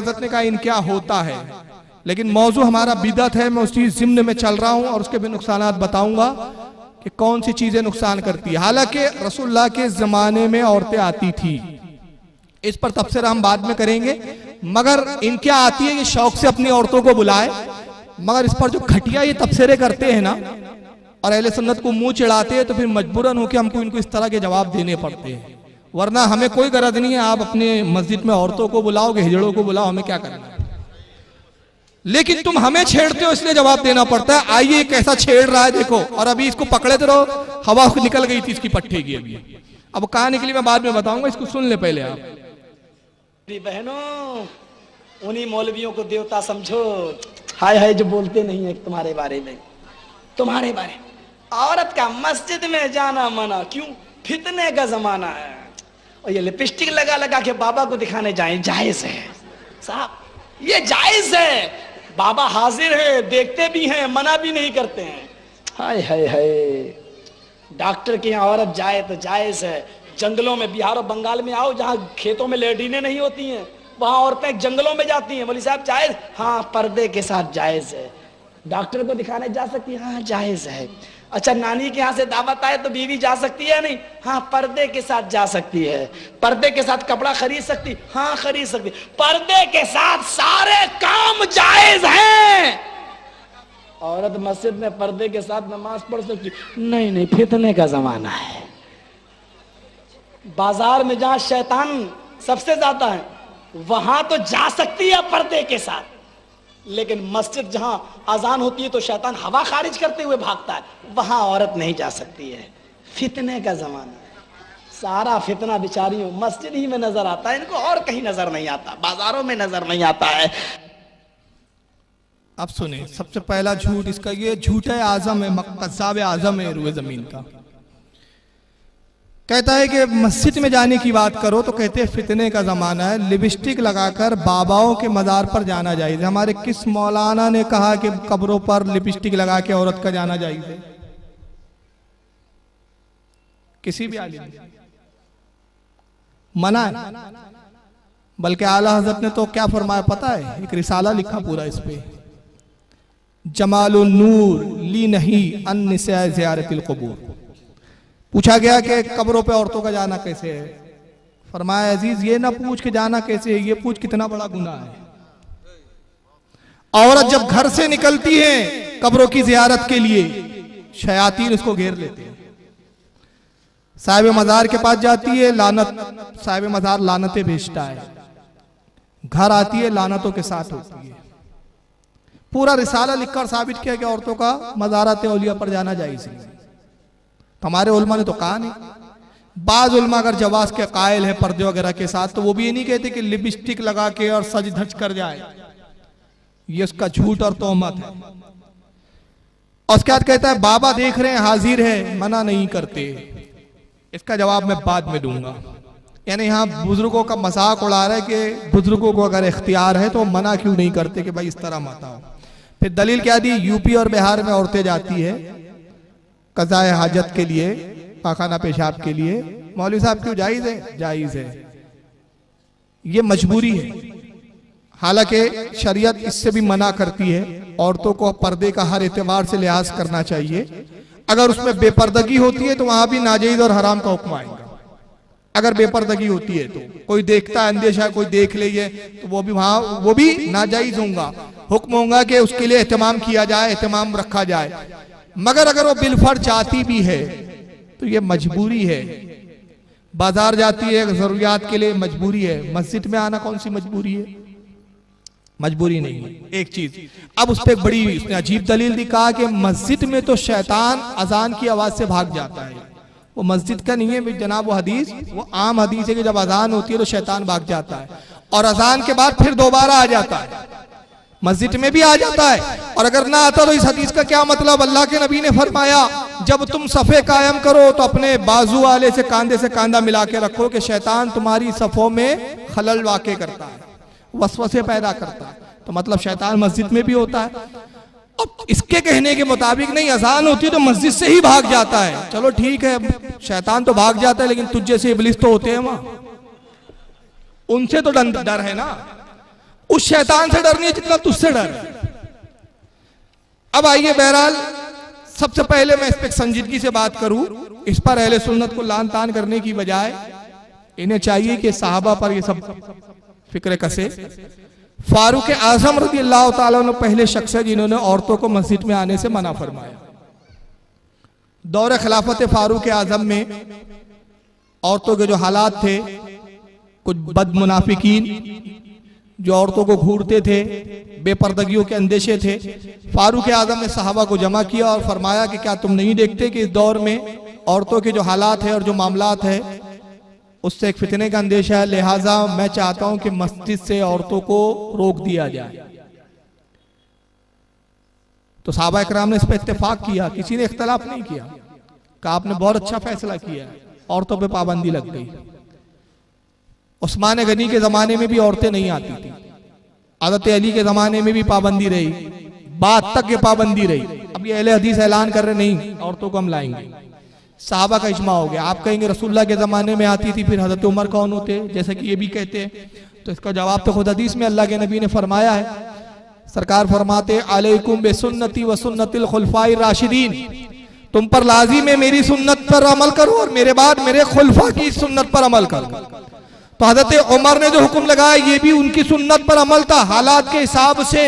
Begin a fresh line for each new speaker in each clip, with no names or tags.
हजरत ने कहा इनका होता है, लेकिन मौजू हमारा बिदअत है, मैं उसी जिम्न में चल रहा हूं और उसके भी नुकसानात बताऊंगा कि कौन सी चीजें नुकसान करती है। हालांकि रसूलुल्लाह के जमाने में औरतें आती थी, इस पर तबसरा हम बाद में करेंगे, मगर इनक्या आती है कि शौक से अपनी औरतों को बुलाए, मगर इस पर जो घटिया ये तबसरे करते हैं ना और अहले सुन्नत को मुंह चिढ़ाते हैं, तो फिर मजबूरन होकर हमको इनको इस तरह के जवाब देने पड़ते हैं। वरना हमें कोई गरज नहीं है, आप अपने मस्जिद में औरतों को बुलाओगे, हिजड़ों को बुलाओ, हमें क्या करना है, लेकिन तुम हमें छेड़ते हो इसलिए जवाब देना पड़ता है। आइए कैसा छेड़ रहा है देखो, और अभी इसको पकड़े तो रहो, हवा निकल गई थी इसकी पट्टे की, अभी अब कहां निकली मैं बाद में बताऊंगा, इसको सुन ले पहले आप।
बहनों, उन्हीं मौलवियों को देवता समझो, हाय हाय जो बोलते नहीं है तुम्हारे बारे में, तुम्हारे बारे में। औरत का मस्जिद में जाना मना, क्यों? फितने का जमाना है। और ये लिपस्टिक लगा लगा के बाबा को दिखाने जाए, जायज है साहब, ये जायज है। बाबा हाजिर है, देखते भी हैं, मना भी नहीं करते हैं। हाय हाय हाय, डॉक्टर के यहाँ औरत जाए तो जायज है। जंगलों में, बिहार और बंगाल में आओ, जहाँ खेतों में लेडीनें नहीं होती हैं, वहां औरतें जंगलों में जाती हैं। बोली साहब जायज? हाँ, पर्दे के साथ जायज है। डॉक्टर को दिखाने जा सकती है? हाँ जायज है। अच्छा, नानी के यहाँ से दावत आए तो बीवी जा सकती है? नहीं, हाँ पर्दे के साथ जा सकती है। पर्दे के साथ कपड़ा खरीद सकती? हाँ खरीद सकती। पर्दे के साथ सारे काम जायज हैं। औरत मस्जिद में पर्दे के साथ नमाज पढ़ सकती? नहीं नहीं, फितने का जमाना है। बाजार में जहां शैतान सबसे ज्यादा है, वहां तो जा सकती है पर्दे के साथ, लेकिन मस्जिद जहां अजान होती है तो शैतान हवा खारिज करते हुए भागता है, वहां औरत नहीं जा सकती है। फितने का जमाना है। सारा फितना बिचारियों मस्जिद ही में नजर आता है, इनको और कहीं नजर नहीं आता, बाजारों में नजर नहीं आता है।
अब सुने, सबसे पहला झूठ इसका, ये झूठ है आजम है, कज़्ज़ाब आजम है रुए जमीन का। कहता है कि मस्जिद में जाने की बात करो तो कहते हैं फितने का जमाना है, लिपस्टिक लगाकर बाबाओं के मजार पर जाना जायज है। हमारे किस मौलाना ने कहा कि कब्रों पर लिपस्टिक लगा के औरत का जाना जायज है? किसी भी आलिम ने मना है। बल्कि आला हजरत ने तो क्या फरमाया पता है? एक रिसाला लिखा पूरा इस पे, जमालुन नूर ली नहीं अन निसा ज़ियारतिल क़ुबूर। पूछा गया कि कब्रों पे औरतों का जाना कैसे है? फरमाया अजीज ये ना पूछ के जाना कैसे है, ये पूछ कितना बड़ा गुनाह है। औरत जब घर से निकलती है कब्रों की जियारत के लिए, शयातीन उसको घेर लेते हैं। साहिब मजार के पास जाती है, लानत, साहिब मजार लानतें भेजता है। घर आती है, लानतों के साथ होती है। पूरा रिसाला लिखकर साबित किया कि औरतों का मज़ारात औलिया पर जाना जायज़ है। हमारे उलमा ने तो कहा नहीं। बाज उलमा अगर जवाज के कायल है पर्दे वगैरह के साथ, तो वो भी ये नहीं कहते कि लिपस्टिक लगा के और सज धज कर जाए, ये उसका झूठ और तोहमत है। और उसके बाद कहता है बाबा देख रहे हैं, हाजिर है, मना नहीं करते। इसका जवाब मैं बाद में दूंगा। यानी यहाँ बुजुर्गों का मजाक उड़ा रहा है कि बुजुर्गों को अगर इख्तियार है तो मना क्यों नहीं करते कि भाई इस तरह मत आओ। फिर दलील क्या दी? यूपी और बिहार में औरतें जाती है कज़ाए हाजत के लिए, पाखाना पेशाब के लिए। मौलवी साहब क्यों जायज है? जायज है, ये मजबूरी है। हालांकि शरीयत इससे भी मना करती है। औरतों को पर्दे का हर एतबार से लिहाज करना चाहिए। अगर उसमें बेपर्दगी होती है तो वहां भी नाजायज और हराम का हुक्म आएगा। अगर बेपर्दगी होती है तो कोई देखता है, अंदेशा कोई देख ले तो वो भी वहां, वो भी नाजायज होगा। हुक्म होगा कि उसके लिए एहतमाम किया जाए, एहतमाम रखा जाए। मगर अगर वो बिलफर चाहती भी है तो ये मजबूरी है। बाजार जाती है जरूरियात के लिए, मजबूरी है। मस्जिद में आना कौन सी मजबूरी है? मजबूरी नहीं है। एक चीज अब उस पर एक बड़ी उसने अजीब दलील दी, कहा कि मस्जिद में तो शैतान अजान की आवाज से भाग जाता है। वो मस्जिद का नहीं है जनाब, वो हदीस, वो आम हदीस है कि जब अजान होती है तो शैतान भाग जाता है और अजान के बाद फिर दोबारा आ जाता है। मस्जिद में भी आ जाता है, और अगर ना आता तो इस हदीस का क्या मतलब? अल्लाह के नबी ने फरमाया जब तुम सफ़े कायम करो तो अपने बाजू वाले से कांधा मिला के रखो कि शैतान तुम्हारी सफ़ों में खलल वाक़े करता है, वसवसे पैदा करता है। तो मतलब शैतान मस्जिद में भी होता है। अब इसके कहने के मुताबिक नहीं, अजान होती है तो मस्जिद से ही भाग जाता है। चलो ठीक है, शैतान तो भाग जाता है, लेकिन तुझ जैसे इब्लिस तो होते हैं वहां, उनसे तो डर है ना। उस शैतान से डरनी है जितना तुझसे डर है। अब आइए, बहरहाल सबसे पहले मैं इस पर संजीदगी से बात करूं। इस पर अहले सुन्नत को लान तान करने की बजाय इन्हें चाहिए कि साहबा पर ये सब फिक्र कसे। फारूक आजम रज़ी अल्लाह ताला अन्हु पहले शख्स है जिन्होंने औरतों को मस्जिद में आने से मना फरमाया। दौरे खिलाफत फारूक आजम में औरतों के जो हालात थे, कुछ बदमुनाफिकीन जो औरतों को घूरते थे, बेपर्दगियों के अंदेशे थे। फारूक आजम ने सहाबा को जमा किया और फरमाया कि क्या तुम नहीं देखते कि इस दौर में औरतों के जो हालात है और जो मामलात है उससे एक फितने का अंदेशा है, लिहाजा मैं चाहता हूं कि मस्जिद से औरतों को रोक दिया जाए। तो सहाबा इकराम ने इस पर इत्तेफाक किया, किसी ने इख्तलाफ नहीं किया, कहा आपने बहुत अच्छा फैसला किया, औरतों पे पाबंदी लग गई। उस्मान गनी के जमाने में भी औरतें नहीं आती थी, हज़रत अली के जमाने में भी पाबंदी रही, बाद तक ये पाबंदी रही। अब ये अहले हदीस ऐलान कर रहे नहीं औरतों को हम लाएंगे, साहबा का इज्मा हो गया। आप कहेंगे रसूलुल्लाह के जमाने में आती थी, फिर हज़रत उमर कौन होते, जैसे कि ये भी कहते हैं। तो इसका जवाब तो खुद हदीस में अल्लाह के नबी ने फरमाया है। सरकार फरमाते अलैकुम बिसुन्नती व सुन्नतिल खुलफाए राशिदीन, तुम पर लाजिम है मेरी सुन्नत पर अमल करो और मेरे बाद मेरे खुलफा की सुन्नत पर अमल करो। तो हज़रत उमर ने जो हुक्म लगाया ये भी उनकी सुन्नत पर अमल था। हालात के हिसाब से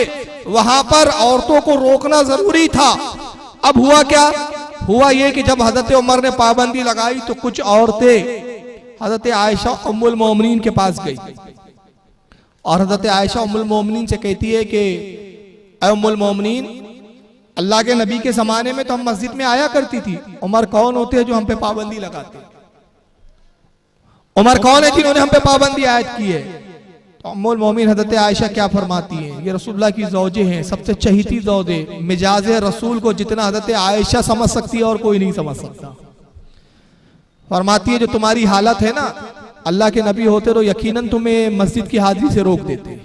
वहां पर औरतों को रोकना जरूरी था। अब हुआ क्या, हुआ ये कि जब हज़रत उमर ने पाबंदी लगाई तो कुछ औरतें हज़रत आयशा उम्मुल मोमिनीन के पास गई और हज़रत आयशा उम्मुल मोमिनीन से कहती है कि ऐ उम्मुल मोमिनीन, अल्लाह के नबी के जमाने में तो हम मस्जिद में आया करती थी, उमर कौन होते हैं जो हम पे पाबंदी लगाते, उमर कौन है जिन्होंने हम पे पाबंदी आयत की है। तो उम्मुल मोमिन हज़रत आयशा क्या फरमाती हैं, ये रसूलुल्लाह की ज़ौजे हैं, सबसे चहीती ज़ौजे, मिजाज रसूल को जितना हज़रत आयशा समझ सकती है और कोई नहीं समझ सकता। फरमाती है जो तुम्हारी हालत है ना, अल्लाह के नबी होते तो यकीनन तुम्हें मस्जिद की हाजिरी से रोक देते,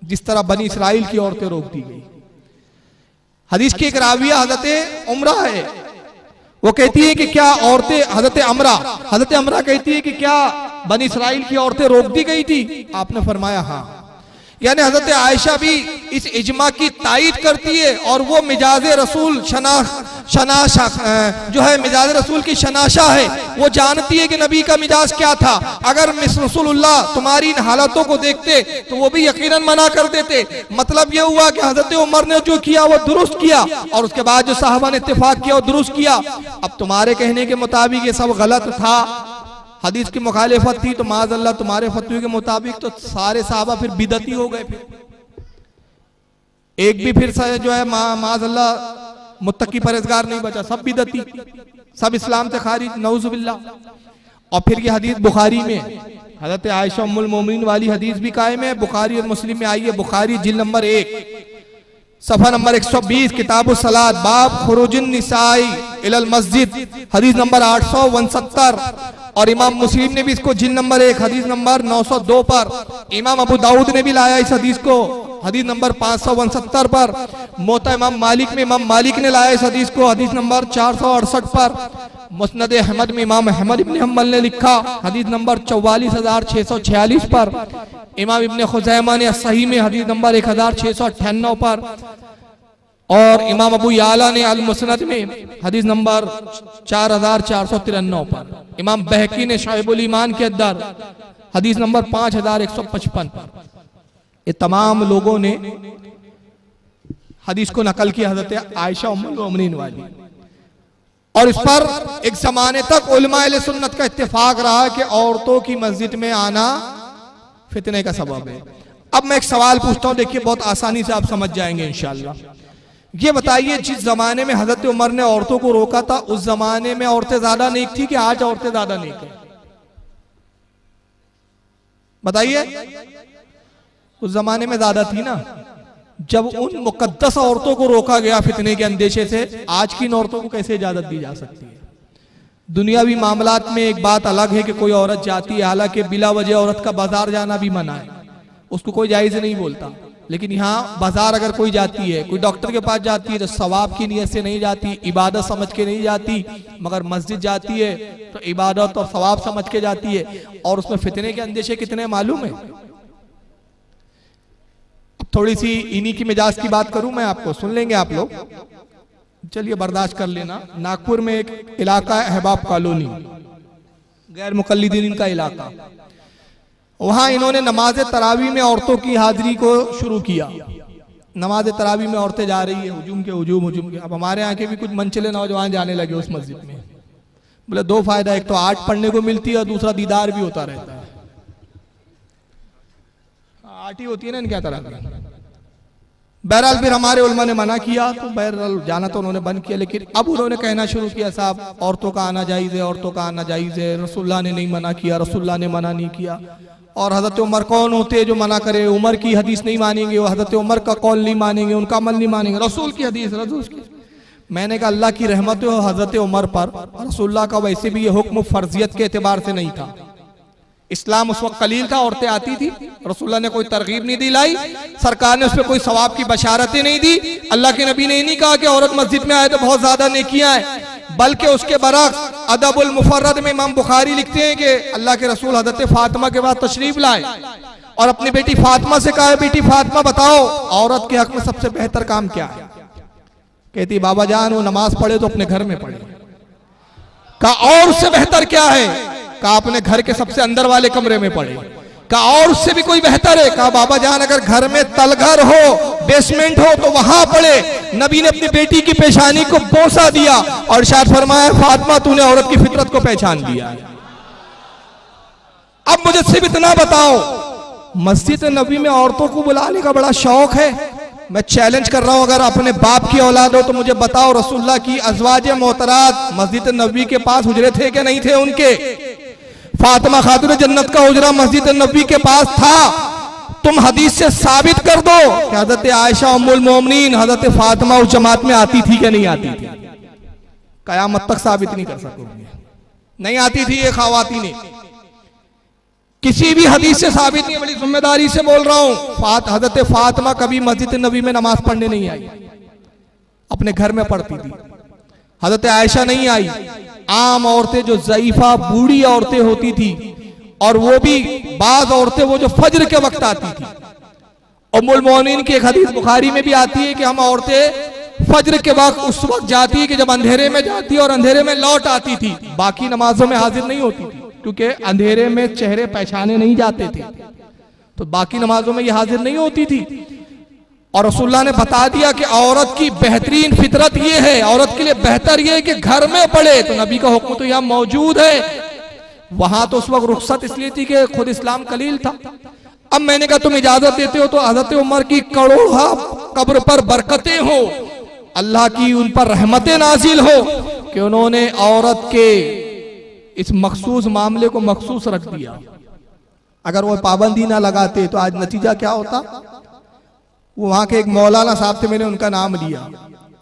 जिस तरह बनी इसराइल की औरतें रोक दी गई। हदीस की एक राविया हज़रत उमरा है, वो कहती है कि क्या औरतें, हज़रत अमरा कहती है कि क्या बनी इसराइल की औरतें रोक दी गई थी। आपने फरमाया हाँ। यानी हज़रत आयशा भी इस इज्मा की तायीद करती है और वो मिजाज रसूल जो है मिजाज रसूल की शनाशा है, वो जानती है कि नबी का मिजाज क्या था। अगर मिस रसूलुल्लाह तुम्हारी इन हालतों को देखते तो वो भी यकीनन मना कर देते। मतलब ये हुआ कि हज़रत उमर ने जो किया वो दुरुस्त किया और उसके बाद जो साहबा ने इत्तेफाक किया वो दुरुस्त किया। अब तुम्हारे कहने के मुताबिक ये सब गलत था, हदीस की मुखालिफत थी, तो माज़अल्लाह तुम्हारे फतवे के मुताबिक तो सारे साहबा फिर बिदती हो गए। फिर एक भी फिर जो है माज़अल्लाह मुत्तकी परहेज़गार नहीं बचा, सब बिदती, सब इस्लाम से खारिज, नऊज़ुबिल्लाह। और फिर ये हदीस बुखारी में हज़रत आयशा उम्मुल मोमिनीन वाली हदीस भी कायम है, बुखारी और मुस्लिम में आई है। बुखारी जिल्द नंबर 1 सफ़ा नंबर 120 किताबुस सलात बाब खुरूजुन निसाई इलल मस्जिद हदीस नंबर 869 और इमाम मुस्लिम ने भी इसको जिल्द नंबर 1 हदीस नंबर 902 पर, इमाम अबू दाऊद ने भी लाया इस हदीस को हदीस नंबर 569 पर, मोता इमाम मालिक में इमाम मालिक ने लाया इस हदीस को हदीस नंबर 468 पर, मुस्नद अहमद में इमाम अहमद इब्न हम्बल ने लिखा हदीस नंबर 44646 पर, इमाम इब्न खुज़ैमा ने सही में हदीस नंबर 1698 पर और इमाम अबू याला ने अल मुस्नद में हदीस नंबर 4493 पर, इमाम बहकी ने शाइबुल ईमान के अंदर हदीस नंबर 5155 पर। ये तमाम लोगों ने हदीस को नकल किया हज़रत आयशा उम्मुल मोमिनीन वाली। और इस पर एक ज़माने तक उलमा अहले सुन्नत का इत्तेफाक रहा कि औरतों की मस्जिद में आना फितने का सबब है। अब मैं एक सवाल पूछता हूं, देखिए बहुत आसानी से आप समझ जाएंगे इंशाअल्लाह। ये बताइए जिस जमाने में हज़रत उमर ने औरतों को रोका था उस जमाने में औरतें ज्यादा नेक थी कि आज औरतें ज्यादा नेक है? बताइए। उस जमाने में ज्यादा थी ना, जब उन मुकद्दस औरतों को रोका गया फितने के अंदेशे से, आज की इन औरतों को कैसे इजाजत दी जा सकती है? दुनियावी मामलात में एक बात अलग है कि कोई औरत जाती है, हालांकि बिला वजह औरत का बाजार जाना भी मना है, उसको कोई जायज नहीं बोलता। लेकिन यहाँ बाजार अगर कोई जाती है, कोई डॉक्टर के पास जाती है तो सवाब की नीयत से नहीं जाती, इबादत समझ के नहीं जाती, मगर मस्जिद जाती है तो इबादत और सवाब समझ के जाती है। और उसमें फितने के अंदेशे कितने मालूम है? थोड़ी सी इन्हीं की मिजाज की बात करूं मैं आपको, सुन लेंगे आप लोग, चलिए बर्दाश्त कर लेना। नागपुर में एक इलाका है अहबाब कॉलोनी, गैर मुकल्लिदीन का इलाका, वहां इन्होंने नमाज तरावी में औरतों की हाजिरी को शुरू किया। नमाज तरावी में औरतें जा रही है, हुजूम के। अब हमारे यहाँ के भी कुछ मनचले नौजवान जाने लगे उस मस्जिद में। बोले दो फायदा, एक तो आठ पढ़ने को मिलती है और दूसरा दीदार भी होता रहता है। आठ ही होती है ना इनके तरह की। बहरहाल फिर हमारे उलमा ने मना किया, तो बहरहाल जाना तो उन्होंने बंद किया। लेकिन अब उन्होंने कहना शुरू किया, साहब औरतों का आना जायज़ है, औरतों का आना जायज़ है, रसूलुल्लाह ने नहीं मना किया, रसूलुल्लाह ने मना नहीं किया। और हजरत उमर कौन होते हैं जो मना करे? उमर की हदीस नहीं मानेंगे, वो हजरत उमर का कौल नहीं मानेंगे, उनका अमल नहीं मानेंगे, रसूल की हदीस रसूल की। मैंने कहा अल्लाह की रहमत हो हजरत उमर पर, रसूलुल्लाह का वैसे भी ये हुक्म फर्जियत के एतबार से नहीं था। इस्लाम उस वक्त कलील था, औरतें आती थी, रसूलुल्लाह ने कोई तरगीब नहीं दिलाई, सरकार ने उस पर कोई सवाब की बशारतें नहीं दी। अल्लाह के नबी ने ये नहीं कहा कि औरत मस्जिद में आए तो बहुत ज्यादा नेकियां हैं, बल्कि उसके बरक्स अदबुल मुफर्रद में इमाम बुखारी लिखते हैं कि अल्लाह के रसूल हजरत फातिमा के बाद तशरीफ लाए और अपनी बेटी फातिमा से कहा, बेटी फातिमा बताओ औरत के हक में सबसे बेहतर काम क्या है? कहती बाबा जान वो नमाज पढ़े तो अपने घर में पढ़े। कहा और उससे बेहतर क्या है? कहा अपने घर के सबसे अंदर वाले कमरे में पढ़े। कहा और उससे भी कोई बेहतर है? कहा बाबा जान अगर घर में तलघर हो, बेसमेंट हो तो वहां पढ़े। नबी ने अपनी बेटी की पेशानी को बोसा दिया और शायद फरमाया, फातिमा तूने औरत की फितरत को पहचान लिया। अब मुझे सिर्फ इतना बताओ, मस्जिद नबी में औरतों को बुलाने का बड़ा शौक है। मैं चैलेंज कर रहा हूं, अगर अपने बाप की औलाद हो तो मुझे बताओ रसूलुल्लाह की अज़वाजे मोहतरात मस्जिद नबी के पास हुजरे थे कि नहीं थे उनके? फातिमा खातून जन्नत का हुजरा मस्जिद नबी के पास था। तुम हदीस से साबित कर दो कि हजरत आयशा उम्मुल मोमिनीन हजरत फातिमा उस जमात में आती थी कि नहीं आती थी? कयामत तक साबित नहीं कर सकोगे, नहीं आती थी ये ख़वातीन। किसी भी हदीस से साबित नहीं, बड़ी जिम्मेदारी से बोल रहा हूं। हजरत फातिमा कभी मस्जिद नबी में नमाज पढ़ने नहीं आई, अपने घर में पढ़ती थी। हजरत आयशा नहीं आई। आम औरतें जो ज़ईफा बूढ़ी औरतें होती थी, और वो भी बाज औरतें वो जो फज्र के वक्त आती थी। उम्मुल मोमिनीन की एक हदीस बुखारी में भी आती है कि हम औरतें फज्र के वक्त उस वक्त जाती है कि जब अंधेरे में जाती और अंधेरे में लौट आती थी, बाकी नमाजों में हाजिर नहीं होती थी, क्योंकि अंधेरे में चेहरे पहचाने नहीं जाते थे, तो बाकी नमाजों में ये हाजिर नहीं होती थी। और रसूलुल्लाह ने बता दिया कि औरत की बेहतरीन फितरत ये है, औरत के लिए बेहतर ये है कि घर में पढ़े। तो नबी का हुक्म तो यहाँ मौजूद है। वहां तो उस वक्त रुखसत इसलिए थी कि खुद इस्लाम कलील था। अब मैंने कहा तुम इजाजत देते हो तो हजरत उमर की करोड़ा कब्र पर बरकतें हो, अल्लाह की उन पर रहमतें नाजिल हो कि उन्होंने औरत के इस मखसूस मामले को मखसूस रख दिया। अगर वो पाबंदी ना लगाते तो आज नतीजा क्या होता? वो वहां के एक मौलाना साहब थे, मैंने उनका नाम लिया,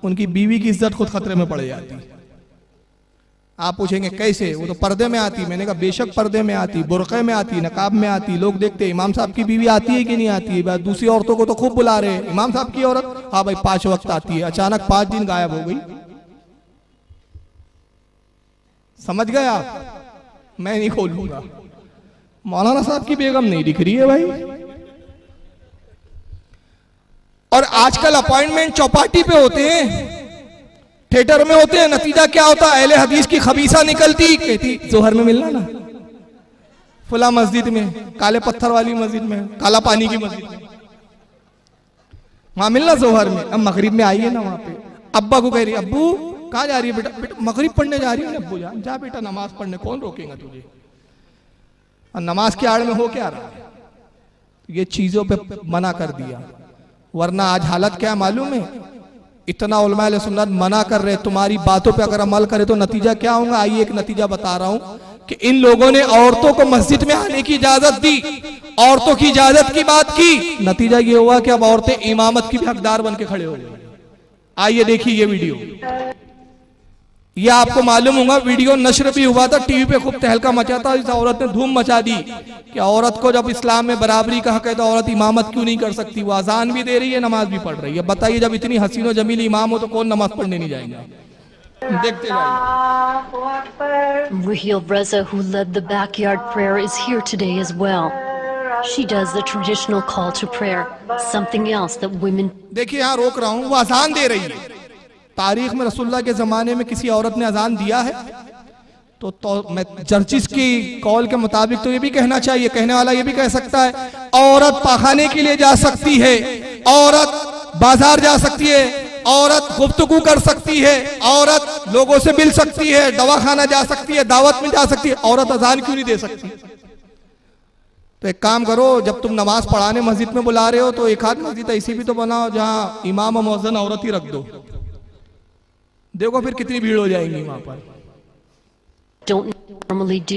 उनकी बीवी की इज्जत खुद खतरे में पड़ जाती। आप पूछेंगे कैसे? वो तो पर्दे में आती। मैंने कहा बेशक पर्दे में आती, बुरक़े में आती, नकाब में आती, लोग देखते इमाम साहब की बीवी आती है कि नहीं आती है। दूसरी औरतों को तो खूब बुला रहे, इमाम साहब की औरत हाँ भाई 5 वक्त आती है, अचानक 5 दिन गायब हो गई। समझ गए आप? मैं नहीं खोलूंगा। मौलाना साहब की बेगम नहीं दिख रही है भाई। और आजकल अपॉइंटमेंट चौपाटी पे होते हैं, थिएटर में होते हैं। नतीजा क्या होता है? अहले हदीस की खबीसा निकलती, कहती जोहर में मिलना ना, फुला मस्जिद में, काले पत्थर वाली मस्जिद में, काला पानी की मस्जिद में, वहां मिलना जोहर में। अब मगरिब में आई है ना, वहां पे अब्बा को कह रही, अब्बू कहाँ जा रही है? बेटा बेटा मगरिब पढ़ने जा रही है। अब्बू जान जा बेटा, नमाज पढ़ने कौन रोकेगा तुझे? और नमाज के आड़ में हो क्या रहा है? ये चीजों पे मना कर दिया। वरना आज हालत क्या मालूम है? इतना उलमा सुन्नत मना कर रहे, तुम्हारी बातों पे अगर अमल करे तो नतीजा क्या होगा? आइए एक नतीजा बता रहा हूं कि इन लोगों ने औरतों को मस्जिद में आने की इजाजत दी, औरतों की इजाजत की बात की, नतीजा ये हुआ कि अब औरतें इमामत की भी हकदार बन के खड़े हो गए। आइए देखिए ये वीडियो। ये आपको मालूम होगा, वीडियो नशर भी हुआ था, टीवी पे खूब तहलका मचा था। इस औरत ने धूम मचा दी कि औरत को जब इस्लाम में बराबरी का हक है तो औरत इमामत क्यों नहीं कर सकती? वो अजान भी दे रही है, नमाज भी पढ़ रही है। बताइए जब इतनी हसीन और जमील इमाम हो तो कौन नमाज पढ़ने नहीं जाएगा? देखते
Raheel Reza, who led the backyard prayer, is here today as well. She does the traditional call to prayer, something else that women
देखिए यहाँ रोक रहा हूं, वो अजान दे रही है। तारीख में रसूलुल्लाह के जमाने में किसी औरत ने अजान दिया है? तो मैं जर्जिस की कॉल के मुताबिक तो ये भी कहना चाहिए, कहने वाला ये भी कह सकता है औरत पखाने के लिए जा सकती है, औरत बाजार जा सकती है, औरत गुफ्तगू कर सकती है, औरत लोगों से मिल सकती है, दवाखाना जा सकती है, दावत में जा सकती है, औरत अजान क्यों नहीं दे सकती? तो एक काम करो, जब तुम नमाज पढ़ाने मस्जिद में बुला रहे हो तो एक आध मस्जिद ऐसी भी तो बनाओ जहां इमाम और मुअज्जिन औरत ही रख दो। देखो फिर कितनी भीड़ हो जाएगी वहां पर।
don't normally do.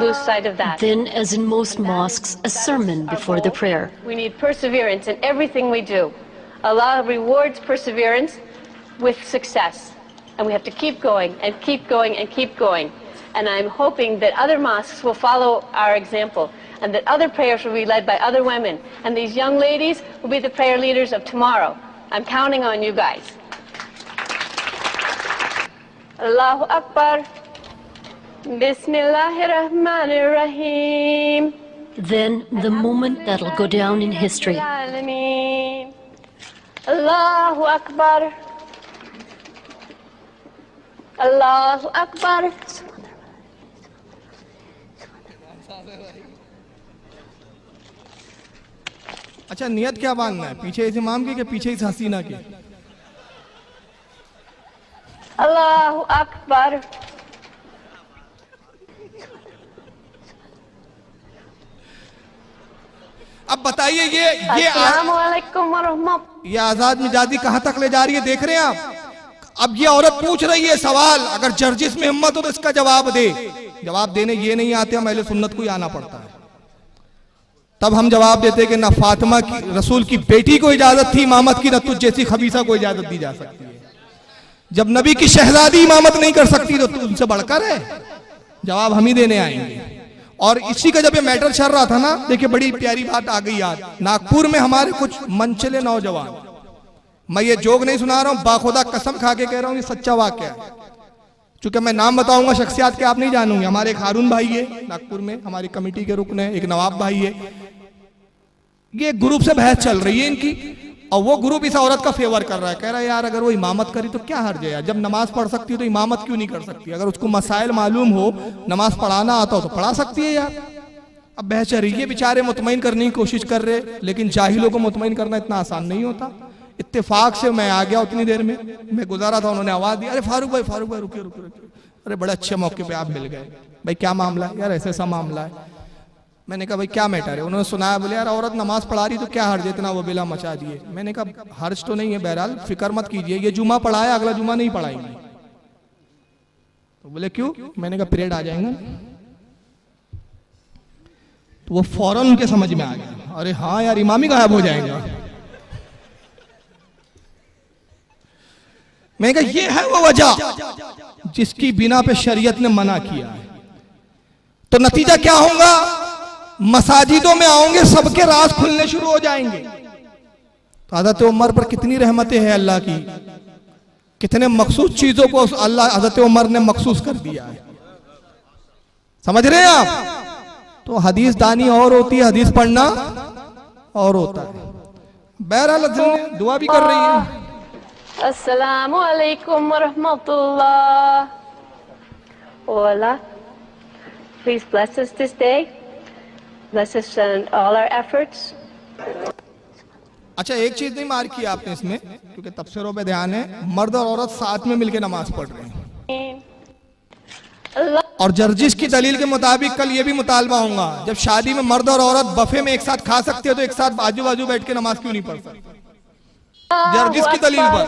Lose sight of that.
Then, as in most mosques, a sermon before the prayer.
We need perseverance in everything we do. Allah rewards perseverance with success. And we have to keep going and keep going and keep going. And I'm hoping that other mosques will follow our example and that other prayers will be led by other women. And these young ladies will be the prayer leaders of tomorrow. I'm counting on you guys. Allahu Akbar. Bismillahir Rahmanir Rahim.
Then the moment that'll go down in history.
Alameen. Allahu Akbar. Allahu Akbar.
अच्छा, नियत क्या बांधना है? पीछे इस इमाम की कि पीछे इस हसीना की?
Allahu Akbar.
अब बताइए ये
अस्सलामुअलैकुम वरहमतुल्लाह।
ये आजाद मिजाजी कहां तक ले जा रही है, देख रहे हैं आप? अब ये औरत पूछ रही है सवाल, अगर जर्जिस में हिम्मत हो तो इसका जवाब दे। जवाब देने ये नहीं आते, हम अहले सुन्नत को ही आना पड़ता है। तब हम जवाब देते कि ना फातिमा की, रसूल की बेटी को इजाजत थी इमामत की, न तुझ जैसी खबीसा को इजाजत दी जा सकती है। जब नबी की शहजादी इमामत नहीं कर सकती तो तू उनसे बढ़कर है? जवाब हम ही देने आएंगे। और इसी का जब ये मैटर चल रहा था ना, देखिए बड़ी प्यारी बात आ गई याद। नागपुर में हमारे कुछ मनचले नौजवान, मैं ये जोक नहीं सुना रहा हूं, बाखुदा कसम खा के कह रहा हूं, ये सच्चा वाकया है। चूंकि मैं नाम बताऊंगा शख्सियत के आप नहीं जानूंगे। हमारे एक हारून भाई है नागपुर में, हमारी कमेटी के रुकन है, एक नवाब भाई है। ये ग्रुप से बहस चल रही है इनकी, और वो ग्रुप इस औरत का फेवर कर रहा है। कह रहा है यार अगर वो इमामत करी तो क्या हर्ज है यार, जब नमाज पढ़ सकती हो तो इमामत क्यों नहीं कर सकती? अगर उसको मसाइल मालूम हो, नमाज पढ़ाना आता हो तो पढ़ा सकती है यार। अब बहस चल रही है, बेचारे मुतमईन करने की कोशिश कर रहे, लेकिन जाहिलों को मुतमईन करना इतना आसान नहीं होता। इत्तेफाक से मैं आ गया, उतनी देर में मैं गुजारा था, उन्होंने आवाज दी, अरे फारूक भाई रुके रुके। अरे बड़े अच्छे मौके पे आप मिल गए। भाई क्या मामला है? यार ऐसा मामला है। मैंने कहा भाई क्या मैटर है? उन्होंने सुनाया, बोले यार औरत नमाज पढ़ा रही तो क्या हर्ज है, इतना वो बिला मचा दिए। मैंने कहा हर्ज तो नहीं है, बहरहाल फिक्र मत कीजिए, ये जुमा पढ़ाया, अगला जुमा नहीं पढ़ाएंगे। तो बोले क्यों? मैंने कहा पीरियड आ जाएंगे। तो वो फौरन उनके समझ में आ गया, अरे हाँ यार इमाम ही गायब हो जाएगा। मैंने कहा ये है वो वजह जिसकी बिना पे शरीयत ने मना किया है। तो नतीजा क्या होगा? मसाजिदों में आओगे, सबके राज खुलने शुरू हो जाएंगे। तो हज़रत उमर पर कितनी रहमतें हैं अल्लाह की, कितने मखसूस चीजों को अल्लाह हज़रत उमर ने मखसूस कर दिया है। समझ रहे हैं आप? तो हदीस दानी और होती है, हदीस पढ़ना और होता है। बहरहाल दुआ भी कर रही है।
Assalamu alaikum wa rahmatullah. Oh Allah, please bless us this day. Bless us in all our efforts.
अच्छा एक चीज नहीं मार की आपने इसमें, क्योंकि तफसीरों पे ध्यान है, मर्द और औरत साथ में मिलकर नमाज पढ़ रहे हैं। और जर्जिस की दलील के मुताबिक कल ये भी मुतालबा होगा, जब शादी में मर्द और औरत बफे में एक साथ खा सकते हो तो एक साथ बाजू बाजू बैठ के नमाज क्यों नहीं पढ़ सकते? जर्जिस की दलील पर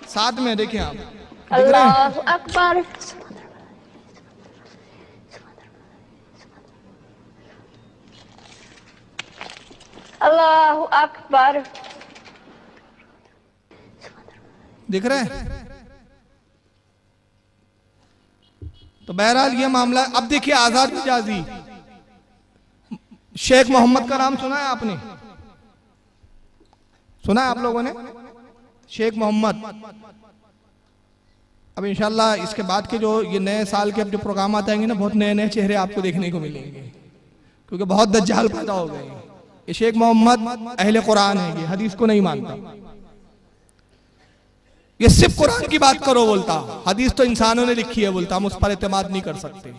साथ में देखिए आप, दिख रहे हैं?
Allahu Akbar. Allahu Akbar.
दिख रहे हैं? तो बहरहाल ये मामला। अब देखिए आजाद मिजाजी, शेख मोहम्मद का नाम सुना है आपने? सुना है आप लोगों ने? शेख मोहम्मद अब इंशाल्लाह इसके बाद के जो ये नए साल के अब जो प्रोग्राम आते हैं ना, बहुत नए नए चेहरे आपको देखने को मिलेंगे, क्योंकि बहुत दज्जाल पैदा हो गए हैं। ये शेख मोहम्मद अहले कुरान है, ये हदीस को नहीं मानता, ये सिर्फ कुरान की बात करो बोलता, हदीस तो इंसानों ने लिखी है बोलता, हम उस पर एतमाद नहीं कर सकते।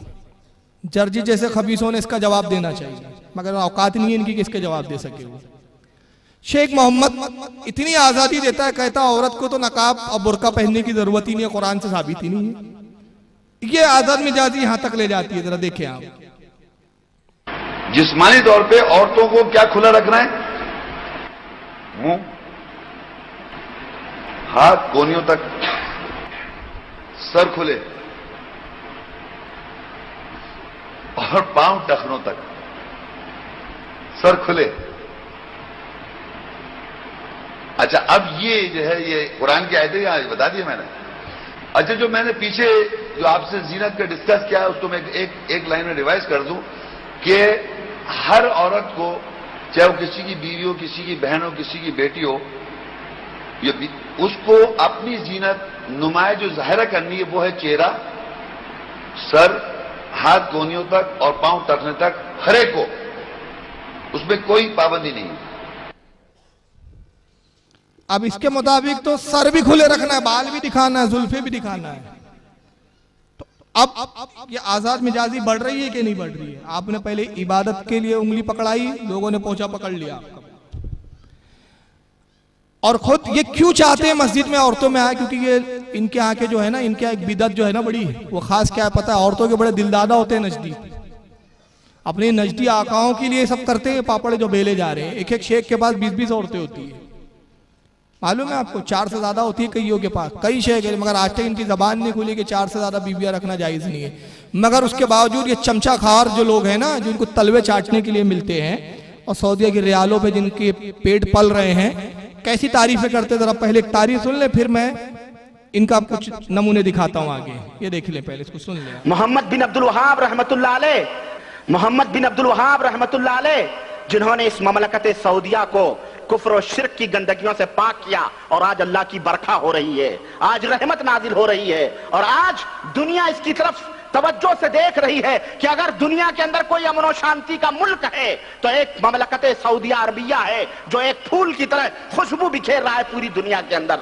जर्जी जैसे खबीसों ने इसका जवाब देना चाहिए, मगर औकात नहीं है इनकी कि इसके जवाब दे सके। वो शेख मोहम्मद इतनी आजादी देता है, कहता औरत को तो नकाब और बुर्का पहनने की जरूरत ही नहीं है, कुरान से साबित ही नहीं है। ये आजाद मिजाजी यहां तक ले जाती है, जरा देखें आप।
जिस्मानी तौर पे औरतों को क्या खुला रखना है? मुंह, हाथ कोहनियों तक, सर खुले और पांव टखनों तक, सर खुले। अच्छा, अब ये जो है ये कुरान की आयतें आज बता दी मैंने। अच्छा, जो मैंने पीछे जो आपसे जीनत का डिस्कस किया है उसको मैं एक लाइन में रिवाइज कर दूं कि हर औरत को, चाहे वो किसी की बीवी हो, किसी की बहन हो, किसी की बेटी हो, उसको अपनी जीनत नुमाइश जो जाहिर करनी है वो है चेहरा, सर, हाथ कोहनियों तक और पांव टखने तक, हर एक को, उसमें कोई पाबंदी नहीं है।
अब इसके मुताबिक तो सर भी खुले रखना है, बाल भी दिखाना है, जुल्फे भी दिखाना है। तो अब ये आजाद मिजाजी बढ़ रही है कि नहीं बढ़ रही है? आपने पहले इबादत के लिए उंगली पकड़ाई, लोगों ने पोछा पकड़ लिया आपका। और खुद ये क्यों चाहते हैं मस्जिद में औरतों में आए? क्योंकि ये इनके यहाँ के जो है ना, इनके एक बिदत जो है ना बड़ी, वो खास क्या है पता है? औरतों के बड़े दिलदादा होते हैं नजदी, अपने नजदी आकाओं के लिए सब करते हैं। पापड़ जो बेले जा रहे हैं, एक एक शेख के पास 20-20 औरतें होती है, मालूम है आपको? 4 से ज्यादा होती है कईयों के पास, कई शेख है, मगर आज तक इनकी जबान नहीं खुली कि 4 से ज्यादा बीवियां रखना जायज नहीं है। मगर उसके बावजूद ये चमचा खार जो लोग हैं ना, जिनको तलवे चाटने के लिए मिलते हैं और सऊदीया की रियालों पे जिनके पेट पल रहे हैं, कैसी तारीफें करते। जरा पहले एक तारीफ सुन ले, फिर मैं इनका कुछ नमूने दिखाता हूं आगे। ये देख ले, पहले इसको सुन ले।
मोहम्मद बिन अब्दुल वहाब रहमतुल्लाह अलैह, मोहम्मद बिन अब्दुल वहाब रहमतुल्लाह अलैह, जिन्होंने इस ममलकत सऊदिया को कुफ्र और शिर्क की गंदगियों से पाक किया, और आज अल्लाह की बरखा हो रही है, आज रहमत नाजिल हो रही है, और आज दुनिया इसकी तरफ तवज्जो से देख रही है कि अगर दुनिया के अंदर कोई अमन और शांति का मुल्क है तो एक ममलकत सऊदिया अरबिया है, जो एक फूल की तरह खुशबू बिखेर रहा है पूरी दुनिया के अंदर।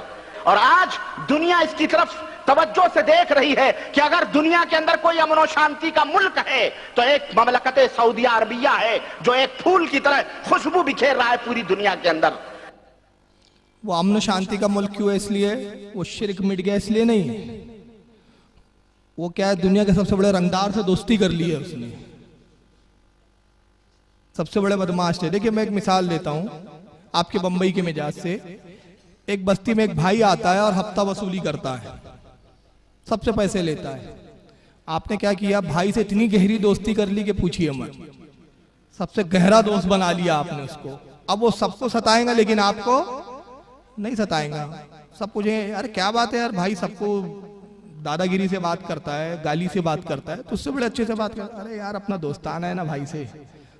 और आज दुनिया इसकी तरफ तवज्जो से देख रही है कि अगर दुनिया के अंदर कोई अमन और शांति का मुल्क है तो एक ममलकत सऊदिया अरबिया है, जो एक फूल की तरह खुशबू बिखेर रहा है पूरी दुनिया के अंदर।
वो अमन शांति का मुल्क क्यों है? इसलिए वो शिर्क मिट गया, इसलिए नहीं। वो क्या है, दुनिया के सबसे बड़े रंगदार से दोस्ती कर ली है उसने, सबसे बड़े बदमाश थे। देखिए मैं एक मिसाल देता हूं आपके बंबई के मिजाज से। एक बस्ती में एक भाई आता है और हफ्ता वसूली करता है, सबसे पैसे लेता है। आपने क्या किया, भाई से इतनी गहरी दोस्ती कर ली कि पूछिए मत, सबसे गहरा दोस्त बना लिया आपने उसको। अब वो सबको सताएगा लेकिन आपको नहीं सताएगा। सब पूछे अरे क्या बात है यार, भाई सबको दादागिरी से बात करता है, गाली से बात करता है, तो उससे बड़े अच्छे से बात करता है। अरे यार अपना दोस्ताना है ना भाई से।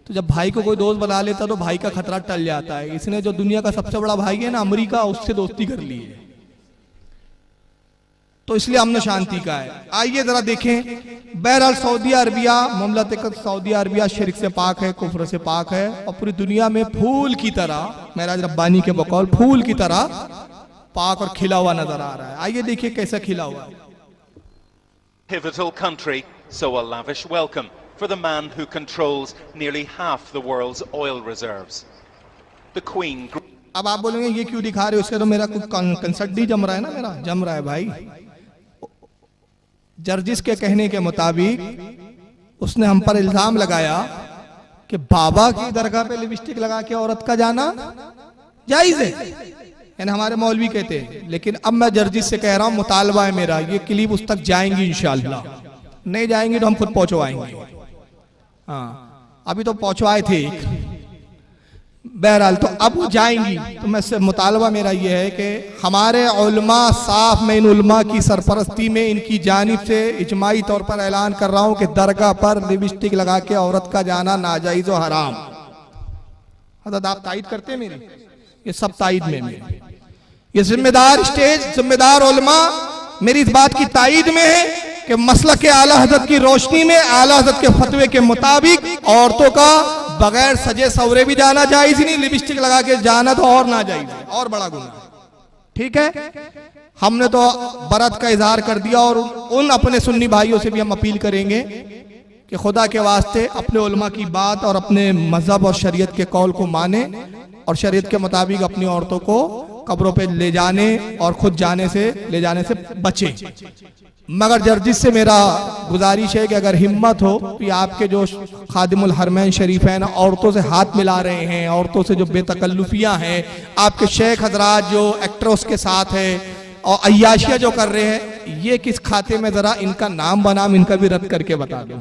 तो जब भाई को कोई दोस्त बना लेता तो भाई का खतरा टल जाता है। इसने जो दुनिया का सबसे बड़ा भाई है ना अमेरिका, उससे दोस्ती कर ली है, तो इसलिए अमन शांति का है। आइए जरा देखें। बहरहाल सऊदी अरबिया, ममलकत सऊदी अरबिया शिर्क से पाक है, कुफ्र से पाक है, और पूरी दुनिया में फूल की तरह, मेराज रब्बानी के बकौल फूल की तरह पाक और खिला हुआ नजर आ रहा है। आइए देखिए कैसा खिला हुआ है।
Pivotal country, so a lavish welcome for the man who controls nearly half the world's oil reserves. The Queen.
अब आप बोलेंगे ये क्यों दिखा रहे हो, उससे तो मेरा कुछ कंसर्ट नहीं जम रहा है ना, मेरा जम रहा है भाई। जर्जिस के कहने के मुताबिक उसने हम पर इल्जाम लगाया कि बाबा की दरगाह पे लिपस्टिक लगा के औरत का जाना जायज है, यानी हमारे मौलवी कहते हैं। लेकिन अब मैं जर्जिस से कह रहा हूं, मुतालबा है मेरा, ये क्लिप उस तक जाएंगी इंशाअल्लाह, नहीं जाएंगी तो हम खुद पहुंचवाएंगे। हाँ अभी तो पहुंचवाए थे। बहरहाल तो अब वो जाएंगी, तो मैं से मुतालबा मेरा ये है कि हमारे उलमा साफ, मैं इन उलमा की सरपरस्ती में इनकी जानिब से इजमाई तौर पर ऐलान कर रहा हूं कि दरगाह पर लिपस्टिक लगा के औरत का जाना नाजायज और हराम। हज़रत आप तायद करते हैं मेरी? ये सब तायद में मेरे। ये जिम्मेदार स्टेज, जिम्मेदार उलमा मेरी इस बात की तायीद में है कि मसलक के आला हजरत की रोशनी में, आला हजरत के फतवे के मुताबिक औरतों का बगैर सजे सवरे भी जाना जायज ही नहीं, लिपस्टिक लगा के जाना तो और ना जायज है, और बड़ा गुनाह। ठीक है, हमने तो बरत का इजहार कर दिया और उन अपने सुन्नी भाइयों से भी हम अपील करेंगे कि खुदा के वास्ते अपने उलमा की बात और अपने मजहब और शरीयत के कौल को माने और शरीयत के मुताबिक अपनी औरतों को कब्रों पे ले जाने और खुद ले जाने से बचे। मगर जर्जिस से मेरा गुजारिश है कि अगर हिम्मत हो तो आपके जो खादिमुल हरमैन शरीफ हैं ना, औरतों से हाथ मिला रहे हैं, औरतों से जो बेतकल्लुफियां हैं, आपके शेख हजरात जो एक्ट्रेस के साथ है और अय्याशियां जो कर रहे हैं, ये किस खाते में, जरा इनका नाम बनाम इनका भी रद्द करके बता दो।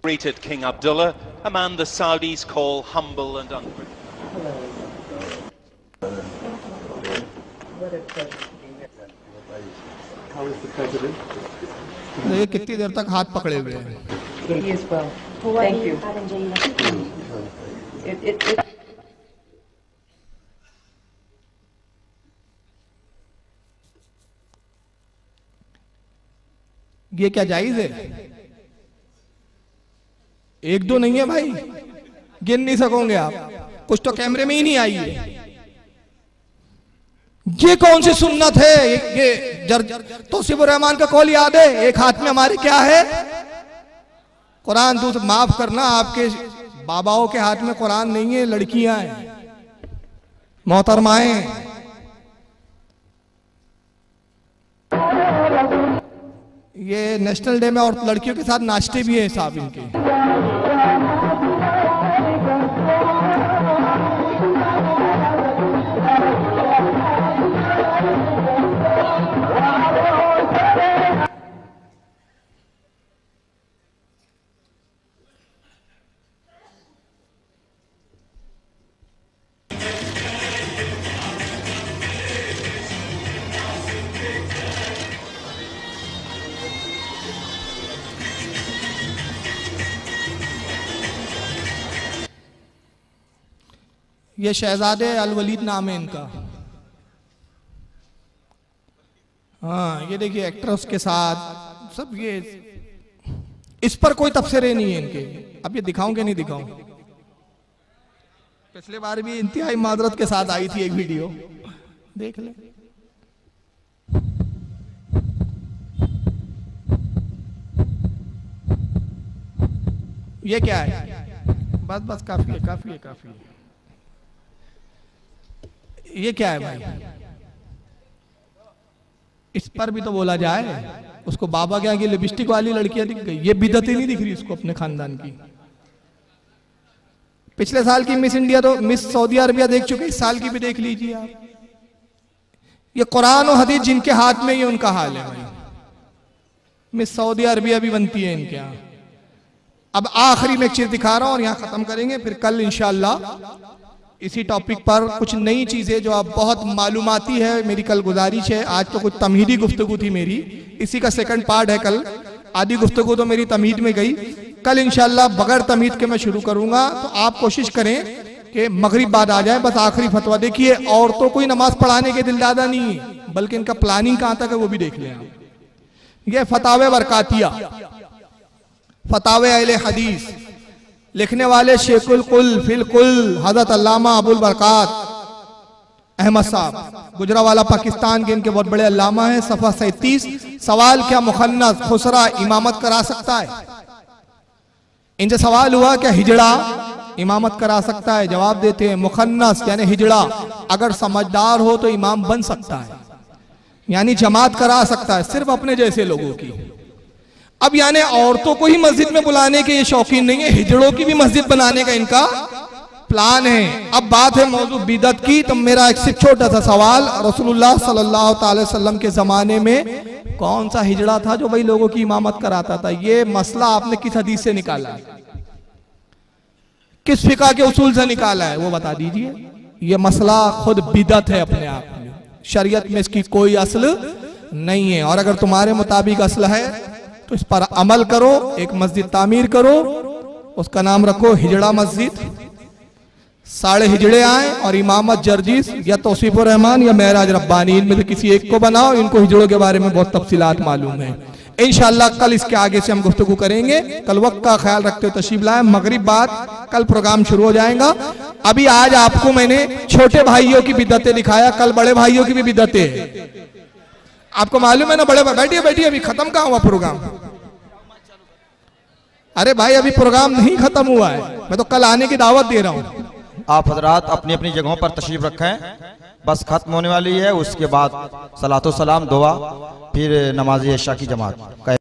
Greeted King Abdullah, a man the Saudis call humble and ungrateful.
देखिए कितनी देर तक हाथ पकड़े हुए हैं।
He is well. Thank you.
ये क्या जायज है? एक दो नहीं है भाई, गिन नहीं सकोगे आप, कुछ तो कैमरे में ही नहीं आई है। ये कौन सी सुन्नत है? ये तौसीफुर रहमान का कौल याद है? एक हाथ में हमारे क्या है? कुरान। दूसरा, माफ करना, आपके बाबाओं के हाथ में कुरान नहीं है, लड़कियां हैं, मोहतरमाएं। ये नेशनल डे में और लड़कियों के साथ नाचते भी हैं साहब इनके। ये शहजादे अल वलीद नाम है इनका। हाँ, ये देखिए एक्ट्रेस के साथ सब, ये इस पर कोई तबसरे नहीं है इनके। अब ये दिखाऊं कि नहीं दिखाऊं? पिछले बार भी इंतहाई मादरत के साथ आई थी एक वीडियो, देख ले। ये क्या है? बस बस, काफी है, काफी है, काफी है। ये क्या है भाई? इस पर भी तो बोला जाए। उसको बाबा क्या की लिपस्टिक वाली लड़कियां दिख गई, ये बिदत ही नहीं दिख रही उसको अपने खानदान की। पिछले साल की मिस इंडिया तो मिस सऊदी अरबिया देख चुके, इस साल की भी देख लीजिए आप। ये कुरान और हदीस जिनके हाथ में, ये उनका हाल है भाई। मिस सऊदी अरबिया भी बनती है इनके यहाँ। अब आखिरी में एक चीज दिखा रहा हूं और यहां खत्म करेंगे, फिर कल इंशाअल्लाह इसी टॉपिक पर कुछ नई चीजें जो अब बहुत मालूमाती है। मेरी कल गुजारिश है, आज तो कुछ तमहीदी गुफ्तगू थी मेरी, इसी का सेकंड पार्ट है कल। आधी गुफ्तगू तो मेरी तमहीद में गई, कल इंशाअल्लाह बगैर तमहीद के मैं शुरू करूंगा। तो आप कोशिश करें कि मगरिब बाद आ जाए। बस आखिरी फतवा देखिए, औरतों को ही नमाज पढ़ाने के दिलदादा नहीं है, बल्कि इनका प्लानिंग कहां तक है वो भी देख लें आप। ये फतावे बरकातिया, फतावे अहले हदीस, लिखने वाले शेखुल कुल फिल कुल हजरत अल्लामा अबुल बरकात अहमद साहब, गुजरावाला पाकिस्तान के, इनके बहुत बड़े अल्लामा हैं। सफा 37, सवाल क्या मुखन्नस खुसरा इमामत करा सकता है? इनसे सवाल हुआ क्या हिजड़ा इमामत करा सकता है? जवाब देते हैं मुखन्नस यानी हिजड़ा अगर समझदार हो तो इमाम बन सकता है, यानी जमात करा सकता है, सिर्फ अपने जैसे लोगों की। अब यानी औरतों को ही मस्जिद में बुलाने के ये शौकीन नहीं है, हिजड़ों की भी मस्जिद बनाने का इनका प्लान है। अब बात है मौजूद बिदत की, तो मेरा एक सिर्फ छोटा सा सवाल, रसूलुल्लाह सल्लल्लाहु अलैहि वसल्लम के जमाने में कौन सा हिजड़ा था जो भाई लोगों की इमामत कराता था? ये मसला आपने किस हदीस से निकाला है, किस फिका के उसूल से निकाला है, वो बता दीजिए। ये मसला खुद बिदत है अपने आप में, शरीयत में इसकी कोई असल नहीं है। और अगर तुम्हारे मुताबिक असल है तो इस पर अमल करो, एक मस्जिद तामीर करो, उसका नाम रखो हिजड़ा मस्जिद। साढ़े हिजड़े आए और इमामत जर्जिस या तौसीफुर रहमान या महराज रब्बानी, इनमें से किसी एक को बनाओ। इनको हिजड़ों के बारे में बहुत तफसीलात मालूम है। इंशाअल्लाह कल इसके आगे से हम गुफ्तगू करेंगे। कल वक्त का ख्याल रखते हुए तशरीफ लाए। मगरिब बाद कल प्रोग्राम शुरू हो जाएगा। अभी आज आपको मैंने छोटे भाइयों की बिदतें दिखाया, कल बड़े भाइयों की भी बिदतें हैं। आपको मालूम है ना बड़े भाई, बैठिए बैठिए, अभी खत्म कहाँ हुआ प्रोग्राम? अरे भाई अभी प्रोग्राम नहीं खत्म हुआ है, मैं तो कल आने की दावत दे रहा हूँ।
आप हजरात अपनी अपनी जगहों पर तशरीफ रखें, बस खत्म होने वाली है। उसके बाद सलातो सलाम दुआ, फिर नमाज इशा की जमात का